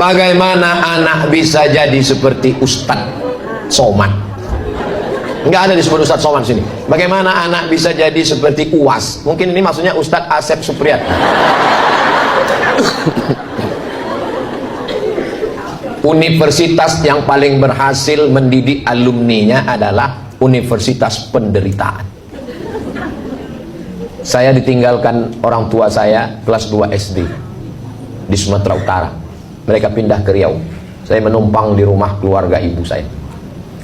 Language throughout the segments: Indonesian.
Bagaimana anak bisa jadi seperti Ustadz Somad? Nggak ada disebut Ustadz Somad sini. Bagaimana anak bisa jadi seperti UAS? Mungkin ini maksudnya Ustadz Asep Supriyat. Universitas yang paling berhasil mendidik alumninya adalah Universitas Penderitaan. Saya ditinggalkan orang tua saya kelas 2 SD di Sumatera Utara. Mereka pindah ke Riau. Saya menumpang di rumah keluarga ibu saya.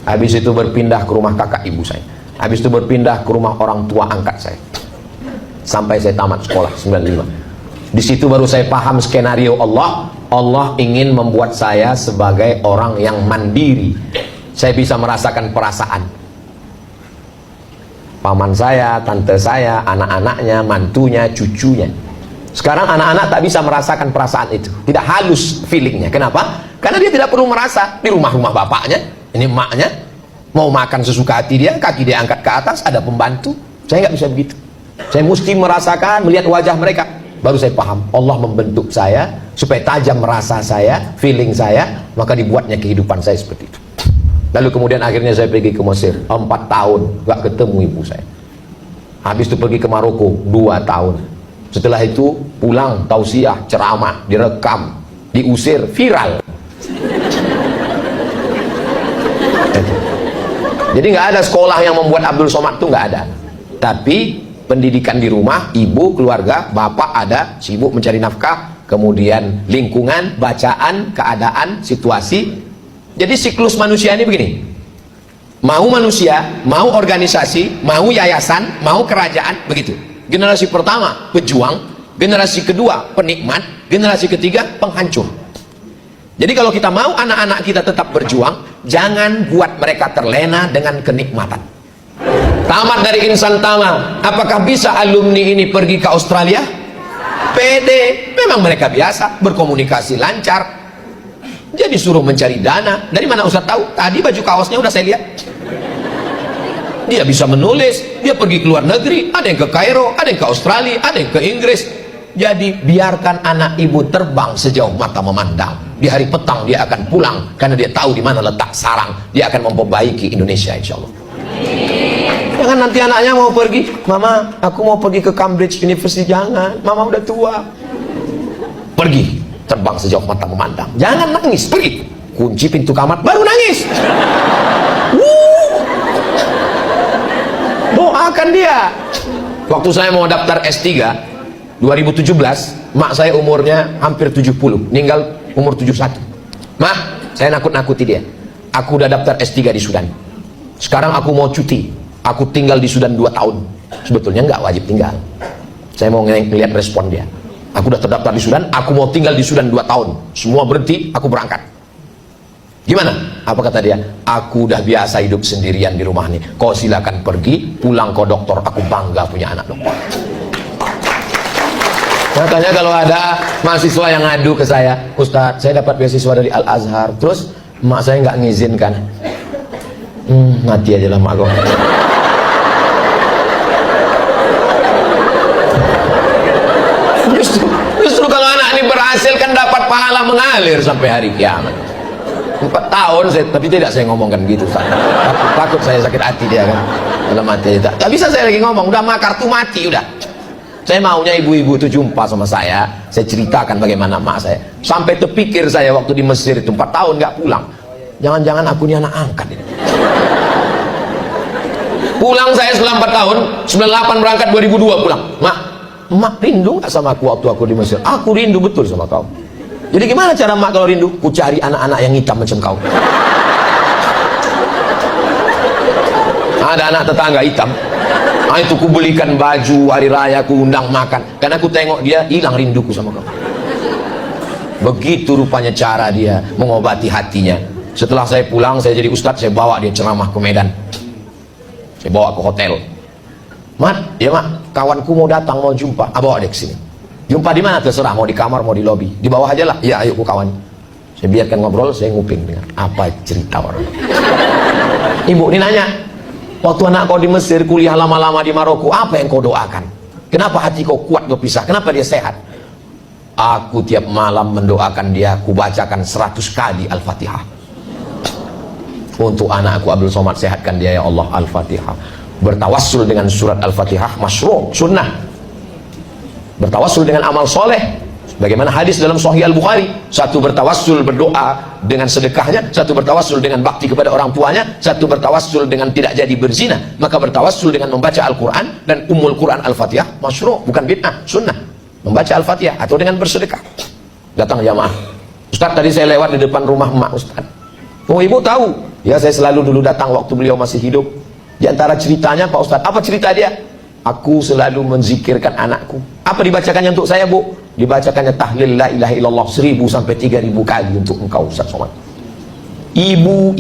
Habis itu berpindah ke rumah kakak ibu saya. Habis itu berpindah ke rumah orang tua angkat saya. Sampai saya tamat sekolah 95. Di situ baru saya paham skenario Allah. Allah ingin membuat saya sebagai orang yang mandiri. Saya bisa merasakan perasaan. Paman saya, tante saya, anak-anaknya, mantunya, cucunya. Sekarang anak-anak tak bisa merasakan perasaan itu. Tidak halus feelingnya. Kenapa? Karena dia tidak perlu merasa. Di rumah-rumah bapaknya, ini emaknya, mau makan sesuka hati dia, kaki dia angkat ke atas, ada pembantu. Saya nggak bisa begitu. Saya mesti merasakan, melihat wajah mereka. Baru saya paham, Allah membentuk saya supaya tajam rasa saya, feeling saya, maka dibuatnya kehidupan saya seperti itu. Lalu kemudian akhirnya saya pergi ke Mesir 4 tahun, gak ketemu ibu saya. Habis itu pergi ke Maroko 2 tahun. Setelah itu pulang, tausiah, ceramah, direkam, diusir, viral. Jadi nggak ada sekolah yang membuat Abdul Somad itu nggak ada. Tapi pendidikan di rumah, ibu, keluarga, bapak ada, sibuk mencari nafkah, kemudian lingkungan, bacaan, keadaan, situasi. Jadi siklus manusia ini begini. Mau manusia, mau organisasi, mau yayasan, mau kerajaan, begitu. Generasi pertama pejuang, generasi kedua penikmat, generasi ketiga penghancur. Jadi kalau kita mau anak-anak kita tetap berjuang, jangan buat mereka terlena dengan kenikmatan. Tamat dari Insan Tama, apakah bisa alumni ini pergi ke Australia? Pede, memang mereka biasa, berkomunikasi lancar. Jadi suruh mencari dana. Dari mana Ustaz tahu? Tadi baju kaosnya udah saya lihat. Dia bisa menulis, dia pergi ke luar negeri, ada yang ke Kairo, ada yang ke Australia, ada yang ke Inggris. Jadi biarkan anak ibu terbang sejauh mata memandang. Di hari petang dia akan pulang karena dia tahu di mana letak sarang. Dia akan memperbaiki Indonesia, insya Allah. Jangan nanti anaknya mau pergi, mama aku mau pergi ke Cambridge University. Jangan, mama udah tua. Pergi, terbang sejauh mata memandang. Jangan nangis, pergi. Kunci pintu kamar, baru nangis. Doakan dia. Waktu saya mau daftar S3 2017, mak saya umurnya hampir 70, meninggal umur 71. Mak, saya nakut-nakuti dia. Aku udah daftar S3 di Sudan. Sekarang aku mau cuti. Aku tinggal di Sudan 2 tahun. Sebetulnya nggak wajib tinggal. Saya mau ngeliat respon dia. Aku udah terdaftar di Sudan, aku mau tinggal di Sudan 2 tahun. Semua berhenti, aku berangkat. Gimana? Apa kata dia? Aku udah biasa hidup sendirian di rumah nih. Kau silakan pergi, pulang ke dokter. Aku bangga punya anak dokter. Makanya kalau ada mahasiswa yang ngadu ke saya, Ustadz, saya dapat beasiswa dari Al-Azhar, terus emak saya nggak ngizinkan. Mati aja lah mak lo. Justru kalau anak ini berhasil kan dapat pahala mengalir sampai hari kiamat. 4 tahun saya, tapi tidak saya ngomongkan gitu. Takut saya sakit hati dia kan. Kalau mati aja. Tak bisa saya lagi ngomong, udah mak kartu mati udah. Saya maunya ibu-ibu itu jumpa sama saya ceritakan bagaimana mak saya. Sampai terpikir saya waktu di Mesir itu 4 tahun nggak pulang. Jangan-jangan aku ini anak angkat ini. Pulang saya setelah 4 tahun, 98 berangkat 2002 pulang. Mak rindu gak sama aku waktu aku di Mesir? Aku rindu betul sama kau. Jadi gimana cara mak kalau rindu? Ku cari anak-anak yang hitam macam kau. Ada anak tetangga hitam. Itu ku belikan baju hari raya, ku undang makan. Karena aku tengok dia hilang rinduku sama kau. Begitu rupanya cara dia mengobati hatinya. Setelah saya pulang, saya jadi ustadz, saya bawa dia ceramah ke Medan. Saya bawa ke hotel. Mat, ya mak, kawanku mau datang, mau jumpa. Bawa dia ke sini. Jumpa di mana terserah, mau di kamar, mau di lobi. Di bawah aja lah. Ya, ayo ku kawan. Saya biarkan ngobrol, saya nguping dengar apa cerita orang. Ibu ini nanya, waktu anak kau di Mesir, kuliah lama-lama di Maroko, apa yang kau doakan? Kenapa hati kau kuat berpisah? Kenapa dia sehat? Aku tiap malam mendoakan dia, kubacakan 100 kali Al-Fatihah. Untuk anakku Abdul Somad, sehatkan dia ya Allah. Al-Fatihah. Bertawassul dengan surat Al-Fatihah masyru', sunnah. Bertawassul dengan amal soleh, bagaimana hadis dalam Sahih Al-Bukhari. Satu bertawassul berdoa dengan sedekahnya, satu bertawassul dengan bakti kepada orang tuanya, satu bertawassul dengan tidak jadi berzina. Maka bertawassul dengan membaca Al-Quran dan Ummul Quran Al-Fatihah masyru', bukan bid'ah, sunnah. Membaca Al-Fatihah atau dengan bersedekah. Datang jamaah, Ustaz tadi saya lewat di depan rumah emak Ustaz. Oh ibu tahu? Ya saya selalu dulu datang waktu beliau masih hidup. Di antara ceritanya Pak Ustaz, apa cerita dia? Aku selalu menzikirkan anakku. Apa dibacakannya untuk saya bu? Dibacakannya tahlil la ilaha illallah 1000 sampai 3000 kali untuk engkau Ustaz Somad. Ibu.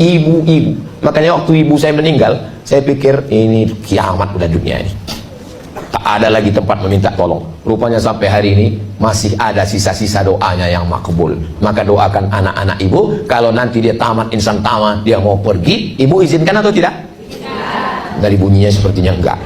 Makanya waktu ibu saya meninggal, saya pikir ini kiamat udah dunia ini. Tak ada lagi tempat meminta tolong. Rupanya sampai hari ini masih ada sisa-sisa doanya yang makbul. Maka doakan anak-anak ibu, kalau nanti dia tamat, insan tamat, dia mau pergi, ibu izinkan atau tidak? Dari bunyinya sepertinya enggak.